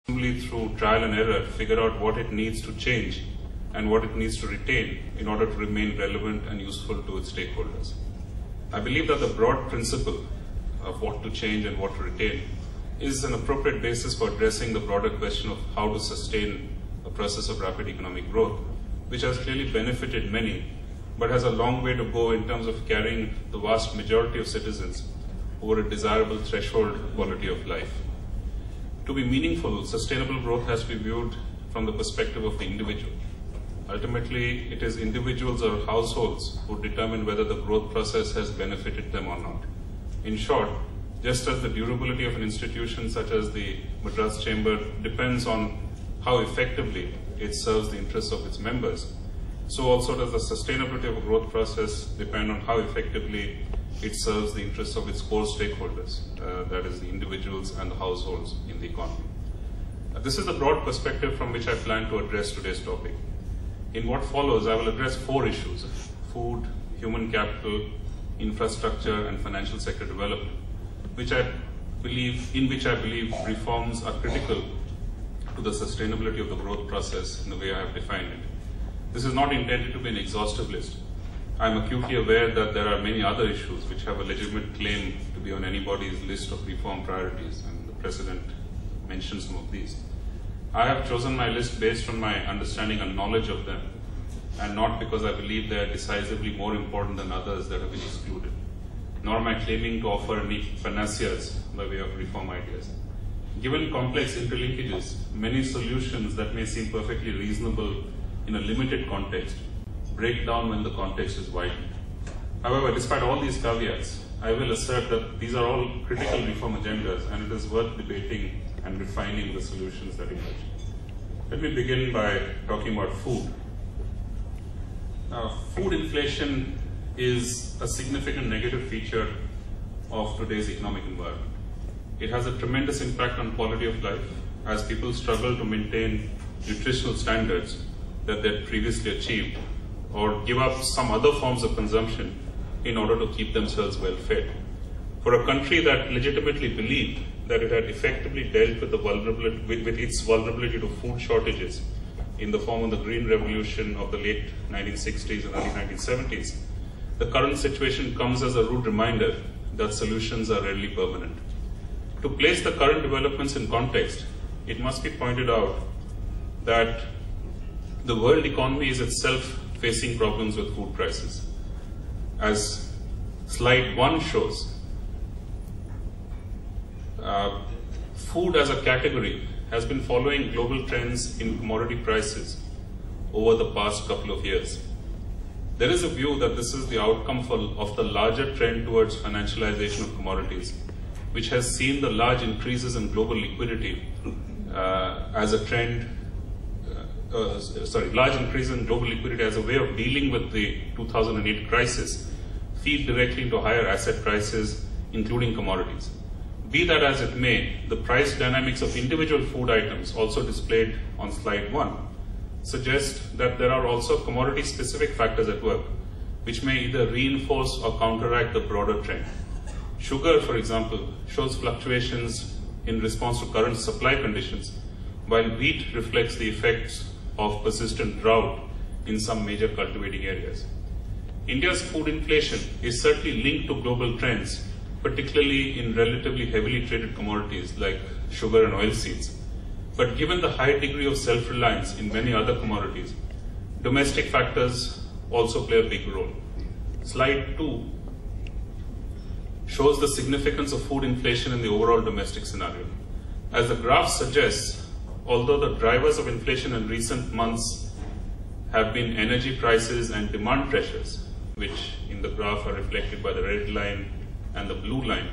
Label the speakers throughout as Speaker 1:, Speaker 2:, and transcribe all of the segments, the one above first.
Speaker 1: through trial and error, figure out what it needs to change and what it needs to retain in order to remain relevant and useful to its stakeholders. I believe that the broad principle of what to change and what to retain is an appropriate basis for addressing the broader question of how to sustain a process of rapid economic growth, which has clearly benefited many, but has a long way to go in terms of carrying the vast majority of citizens over a desirable threshold quality of life. To be meaningful, sustainable growth has to be viewed from the perspective of the individual. Ultimately, it is individuals or households who determine whether the growth process has benefited them or not. In short, just as the durability of an institution such as the Madras Chamber depends on how effectively it serves the interests of its members, so also does the sustainability of a growth process depend on how effectively it serves the interests of its core stakeholders, that is the individuals and the households in the economy. This is the broad perspective from which I plan to address today's topic. In what follows, I will address 4 issues: food, human capital, infrastructure, and financial sector development, in which I believe reforms are critical to the sustainability of the growth process in the way I have defined it. This is not intended to be an exhaustive list. I am acutely aware that there are many other issues which have a legitimate claim to be on anybody's list of reform priorities, and the President mentioned some of these. I have chosen my list based on my understanding and knowledge of them, and not because I believe they are decisively more important than others that have been excluded, nor am I claiming to offer any panaceas by way of reform ideas. Given complex interlinkages, many solutions that may seem perfectly reasonable in a limited context break down when the context is widened. However, despite all these caveats, I will assert that these are all critical reform agendas, and it is worth debating and refining the solutions that emerge. Let me begin by talking about food. Food inflation is a significant negative feature of today's economic environment. It has a tremendous impact on quality of life as people struggle to maintain nutritional standards that they had previously achieved, or give up some other forms of consumption in order to keep themselves well fed. For a country that legitimately believed that it had effectively dealt with its vulnerability to food shortages in the form of the Green Revolution of the late 1960s and early 1970s, the current situation comes as a rude reminder that solutions are rarely permanent. To place the current developments in context, it must be pointed out that the world economy is itself facing problems with food prices. As slide 1 shows, food as a category has been following global trends in commodity prices over the past couple of years. There is a view that this is the outcome of the larger trend towards financialization of commodities, which has seen the large increases in global liquidity large increase in global liquidity as a way of dealing with the 2008 crisis feed directly into higher asset prices, including commodities. Be that as it may, the price dynamics of individual food items, also displayed on slide 1, suggest that there are also commodity-specific factors at work, which may either reinforce or counteract the broader trend. Sugar, for example, shows fluctuations in response to current supply conditions, while wheat reflects the effects of persistent drought in some major cultivating areas. India's food inflation is certainly linked to global trends, particularly in relatively heavily traded commodities like sugar and oilseeds. But given the high degree of self-reliance in many other commodities, domestic factors also play a big role. Slide 2 shows the significance of food inflation in the overall domestic scenario. As the graph suggests, although the drivers of inflation in recent months have been energy prices and demand pressures, which in the graph are reflected by the red line and the blue line,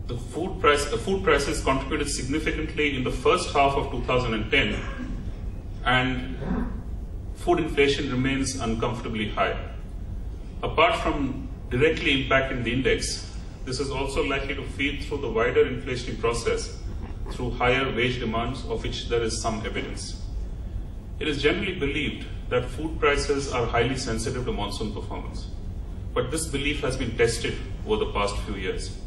Speaker 1: the food prices contributed significantly in the first half of 2010, and food inflation remains uncomfortably high. Apart from directly impacting the index, this is also likely to feed through the wider inflationary process through higher wage demands, of which there is some evidence. It is generally believed that food prices are highly sensitive to monsoon performance, but this belief has been tested over the past few years.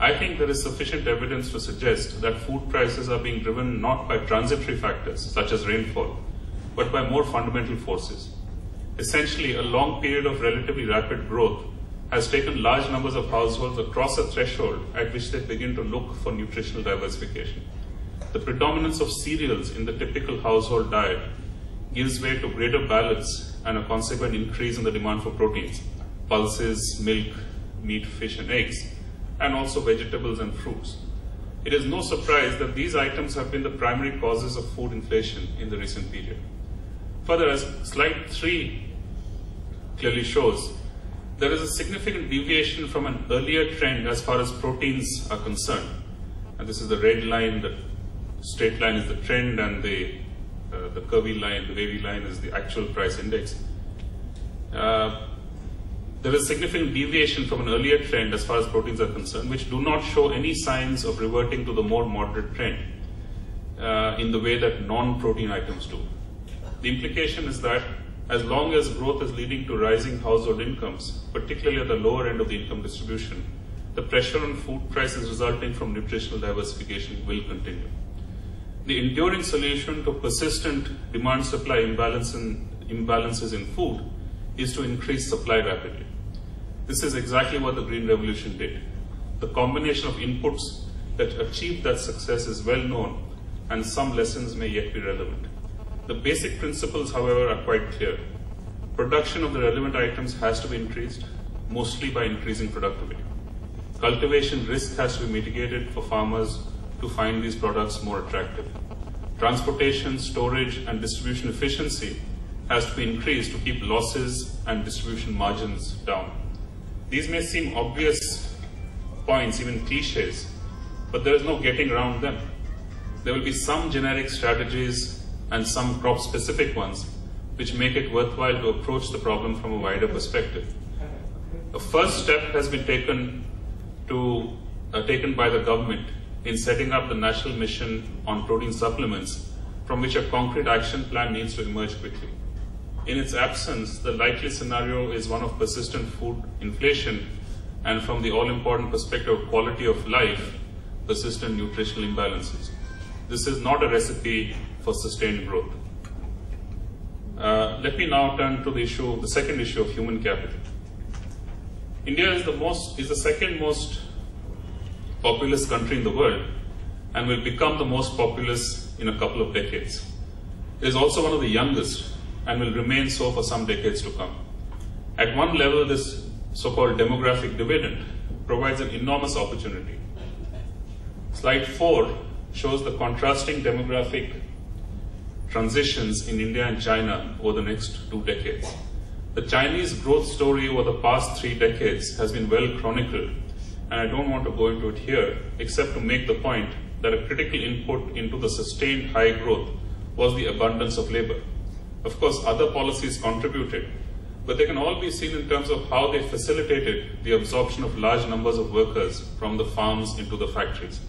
Speaker 1: I think there is sufficient evidence to suggest that food prices are being driven not by transitory factors such as rainfall, but by more fundamental forces. Essentially, a long period of relatively rapid growth has taken large numbers of households across a threshold at which they begin to look for nutritional diversification. The predominance of cereals in the typical household diet gives way to greater balance and a consequent increase in the demand for proteins, pulses, milk, meat, fish, and eggs, and also vegetables and fruits. It is no surprise that these items have been the primary causes of food inflation in the recent period. Further, as slide 3 clearly shows, there is a significant deviation from an earlier trend as far as proteins are concerned. And this is the red line, the straight line is the trend, and the curvy line, the wavy line is the actual price index. There is significant deviation from an earlier trend as far as proteins are concerned, which do not show any signs of reverting to the more moderate trend in the way that non-protein items do. The implication is that as long as growth is leading to rising household incomes, particularly at the lower end of the income distribution, the pressure on food prices resulting from nutritional diversification will continue. The enduring solution to persistent demand-supply imbalances in food is to increase supply rapidly. This is exactly what the Green Revolution did. The combination of inputs that achieved that success is well known, and some lessons may yet be relevant. The basic principles, however, are quite clear. Production of the relevant items has to be increased, mostly by increasing productivity. Cultivation risk has to be mitigated for farmers to find these products more attractive. Transportation, storage, and distribution efficiency has to be increased to keep losses and distribution margins down. These may seem obvious points, even cliches, but there is no getting around them. There will be some generic strategies and some crop-specific ones which make it worthwhile to approach the problem from a wider perspective. A first step has been taken by the government in setting up the National Mission on Protein Supplements, from which a concrete action plan needs to emerge quickly. In its absence, the likely scenario is one of persistent food inflation, and from the all-important perspective of quality of life, persistent nutritional imbalances. This is not a recipe for sustained growth. Let me now turn to the second issue of human capital. India is the second most populous country in the world and will become the most populous in a couple of decades. It is also one of the youngest and will remain so for some decades to come. At one level, this so-called demographic dividend provides an enormous opportunity. Slide 4 shows the contrasting demographic transitions in India and China over the next 2 decades. The Chinese growth story over the past 3 decades has been well chronicled, and I don't want to go into it here, except to make the point that a critical input into the sustained high growth was the abundance of labor. Of course, other policies contributed, but they can all be seen in terms of how they facilitated the absorption of large numbers of workers from the farms into the factories.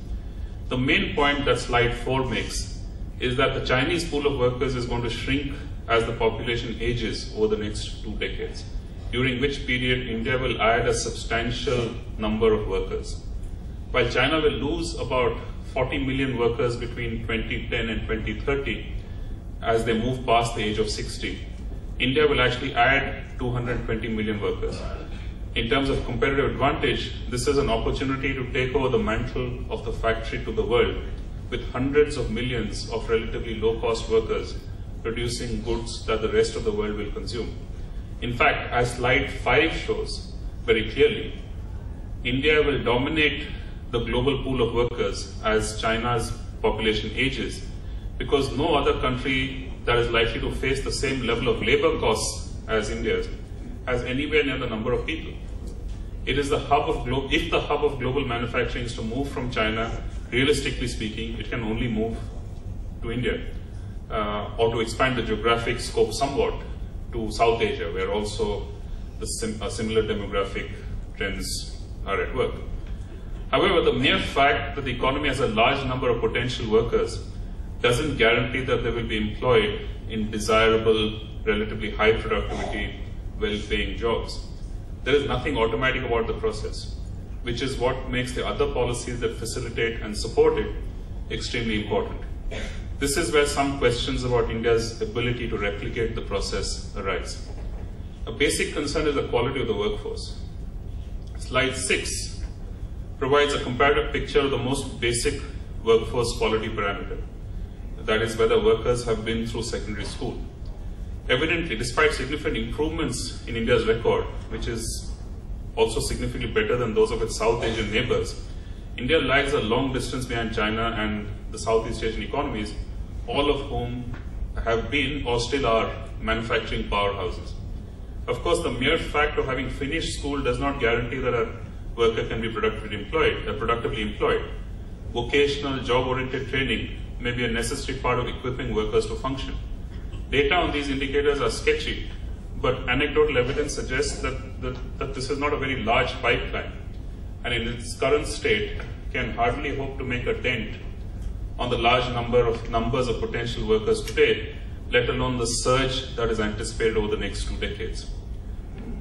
Speaker 1: The main point that slide 4 makes is that the Chinese pool of workers is going to shrink as the population ages over the next 2 decades, during which period India will add a substantial number of workers. While China will lose about 40 million workers between 2010 and 2030 as they move past the age of 60, India will actually add 220 million workers. In terms of competitive advantage, this is an opportunity to take over the mantle of the factory to the world with hundreds of millions of relatively low-cost workers producing goods that the rest of the world will consume. In fact, as slide 5 shows very clearly, India will dominate the global pool of workers as China's population ages, because no other country that is likely to face the same level of labor costs as India's has anywhere near the number of people. It is the hub of if the hub of global manufacturing is to move from China, realistically speaking, it can only move to India, or to expand the geographic scope somewhat to South Asia, where also similar demographic trends are at work. However, the mere fact that the economy has a large number of potential workers doesn't guarantee that they will be employed in desirable, relatively high productivity, well-paying jobs. There is nothing automatic about the process. which is what makes the other policies that facilitate and support it extremely important. This is where some questions about India's ability to replicate the process arise. A basic concern is the quality of the workforce. Slide 6 provides a comparative picture of the most basic workforce quality parameter, that is whether workers have been through secondary school. Evidently, despite significant improvements in India's record, which is also significantly better than those of its South Asian neighbors, India lags a long distance behind China and the Southeast Asian economies, all of whom have been or still are manufacturing powerhouses. Of course, the mere fact of having finished school does not guarantee that a worker can be productively employed. Vocational, job-oriented training may be a necessary part of equipping workers to function. Data on these indicators are sketchy, but anecdotal evidence suggests that this is not a very large pipeline, and in its current state can hardly hope to make a dent on the large numbers of potential workers today, let alone the surge that is anticipated over the next 2 decades.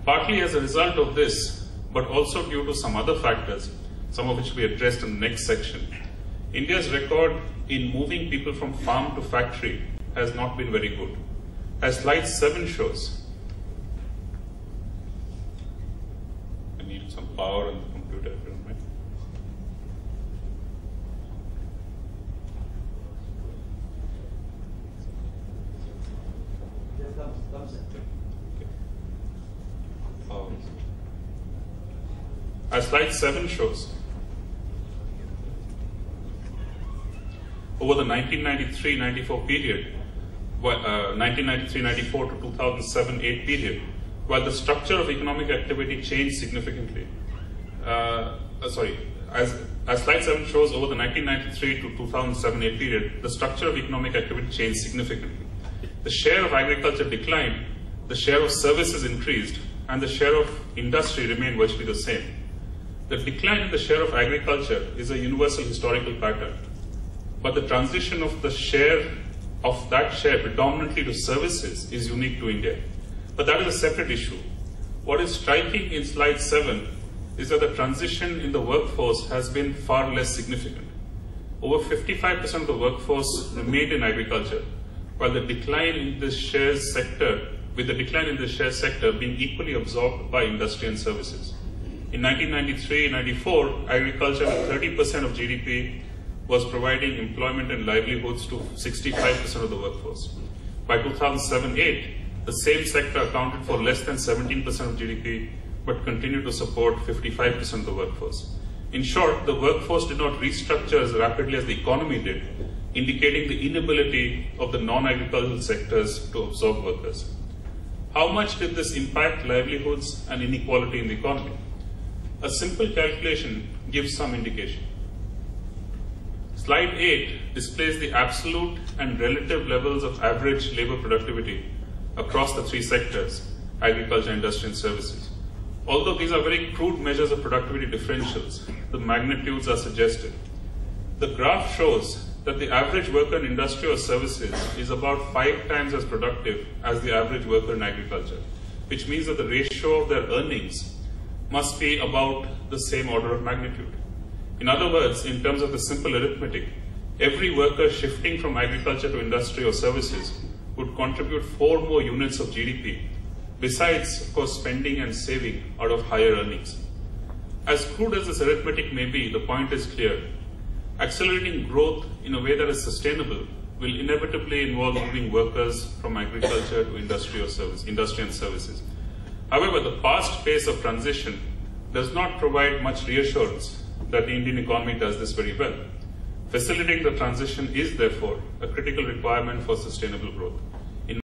Speaker 1: Partly as a result of this, but also due to some other factors, some of which will be addressed in the next section, India's record in moving people from farm to factory has not been very good. As slide 7 shows, I need some power on the computer, if you don't mind. As slide 7 shows, over the 1993-94 period, 1993-94 to 2007-8 period, while the structure of economic activity changed significantly. As slide 7 shows, over the 1993 to 2007-8 period, the structure of economic activity changed significantly. The share of agriculture declined, the share of services increased, and the share of industry remained virtually the same. The decline in the share of agriculture is a universal historical pattern, but the transition of the share of that share predominantly to services is unique to India. But that is a separate issue. What is striking in slide 7 is that the transition in the workforce has been far less significant. Over 55% of the workforce remained in agriculture, while the decline in the share sector, with the decline in the share sector being equally absorbed by industry and services. In 1993-94, agriculture with 30% of GDP was providing employment and livelihoods to 65% of the workforce. By 2007-8, the same sector accounted for less than 17% of GDP, but continued to support 55% of the workforce. In short, the workforce did not restructure as rapidly as the economy did, indicating the inability of the non-agricultural sectors to absorb workers. How much did this impact livelihoods and inequality in the economy? A simple calculation gives some indication. Slide 8 displays the absolute and relative levels of average labor productivity across the 3 sectors, agriculture, industry, and services. Although these are very crude measures of productivity differentials, the magnitudes are suggested. The graph shows that the average worker in industry or services is about 5 times as productive as the average worker in agriculture, which means that the ratio of their earnings must be about the same order of magnitude. In other words, in terms of the simple arithmetic, every worker shifting from agriculture to industry or services would contribute 4 more units of GDP, besides, of course, spending and saving out of higher earnings. As crude as this arithmetic may be, the point is clear. Accelerating growth in a way that is sustainable will inevitably involve moving workers from agriculture to industry and services. However, the fast pace of transition does not provide much reassurance that the Indian economy does this very well. Facilitating the transition is, therefore, a critical requirement for sustainable growth.